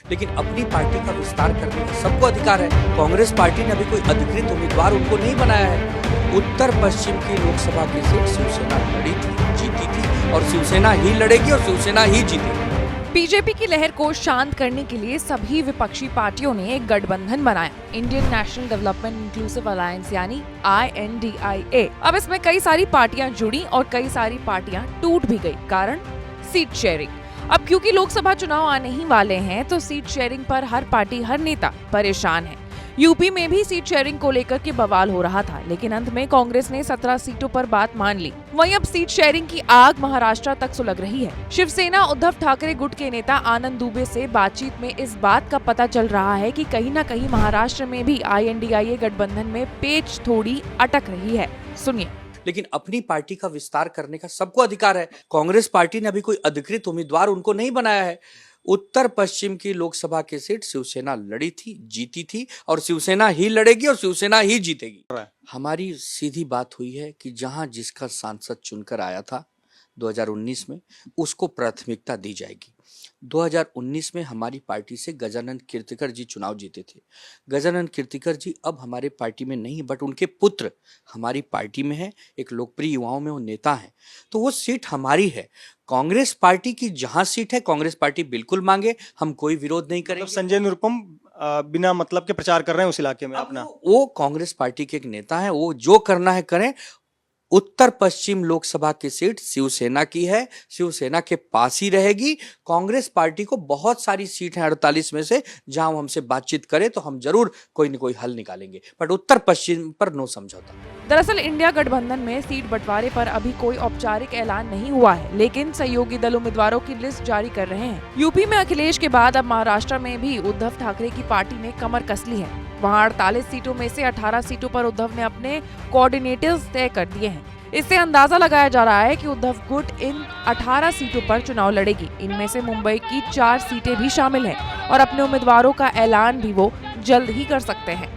लेकिन अपनी पार्टी का विस्तार करने का सबको अधिकार है। कांग्रेस पार्टी ने अभी कोई अधिकृत उम्मीदवार उनको नहीं बनाया है। उत्तर पश्चिम की लोकसभा की सीट शिवसेना लड़ी थी, जीती थी और शिवसेना ही लड़ेगी और शिवसेना ही जीतेगी। बीजेपी की लहर को शांत करने के लिए सभी विपक्षी पार्टियों ने एक गठबंधन बनाया, Indian national development inclusive alliance यानी INDIA। अब इसमें कई सारी पार्टियां जुड़ी और कई सारी पार्टियां टूट भी गई। कारण सीट शेयरिंग। अब क्योंकि लोकसभा चुनाव आने ही वाले हैं तो सीट शेयरिंग पर हर पार्टी हर नेता परेशान है। यूपी में भी सीट शेयरिंग को लेकर के बवाल हो रहा था, लेकिन अंत में कांग्रेस ने 17 सीटों पर बात मान ली। वहीं अब सीट शेयरिंग की आग महाराष्ट्र तक सुलग रही है। शिवसेना उद्धव ठाकरे गुट के नेता आनंद दुबे से बातचीत में इस बात का पता चल रहा है कि कहीं न कहीं महाराष्ट्र में भी INDIA गठबंधन में पेच थोड़ी अटक रही है। सुनिए। लेकिन अपनी पार्टी का विस्तार करने का सबको अधिकार है। कांग्रेस पार्टी ने अभी कोई अधिकृत उम्मीदवार उनको नहीं बनाया है। उत्तर पश्चिम की लोकसभा की सीट शिवसेना लड़ी थी, जीती थी और शिवसेना ही लड़ेगी और शिवसेना ही जीतेगी। हमारी सीधी बात हुई है कि जहां जिसका सांसद चुनकर आया था 2019 में, उसको प्राथमिकता दी जाएगी। 2019 में हमारी पार्टी से गजानन कीर्तिकर जी चुनाव जीते थे। गजानन कीर्तिकर जी अब हमारे पार्टी में नहीं, बट उनके पुत्र हमारी पार्टी में है। एक लोकप्रिय युवाओं में वो नेता है, तो वो सीट हमारी है। कांग्रेस पार्टी की जहां सीट है, कांग्रेस पार्टी बिल्कुल मांगे, हम कोई विरोध नहीं करेंगे। संजय निरुपम बिना मतलब के प्रचार कर रहे हैं उस इलाके में अपना। वो कांग्रेस पार्टी के एक नेता है, वो जो करना है करें। उत्तर पश्चिम लोकसभा की सीट शिवसेना की है, शिवसेना के पास ही रहेगी। कांग्रेस पार्टी को बहुत सारी सीट है 48 में से, जहां वो हमसे बातचीत करे तो हम जरूर कोई न कोई हल निकालेंगे, बट उत्तर पश्चिम पर नो समझौता। दरअसल इंडिया गठबंधन में सीट बंटवारे पर अभी कोई औपचारिक ऐलान नहीं हुआ है, लेकिन सहयोगी दल उम्मीदवारों की लिस्ट जारी कर रहे हैं। यूपी में अखिलेश के बाद अब महाराष्ट्र में भी उद्धव ठाकरे की पार्टी ने कमर कस ली है। वहाँ 48 सीटों में से 18 सीटों पर उद्धव ने अपने कोऑर्डिनेटर्स तय कर दिए हैं। इससे अंदाजा लगाया जा रहा है कि उद्धव गुट इन 18 सीटों पर चुनाव लड़ेगी। इनमें से मुंबई की 4 सीटें भी शामिल हैं और अपने उम्मीदवारों का ऐलान भी वो जल्द ही कर सकते हैं।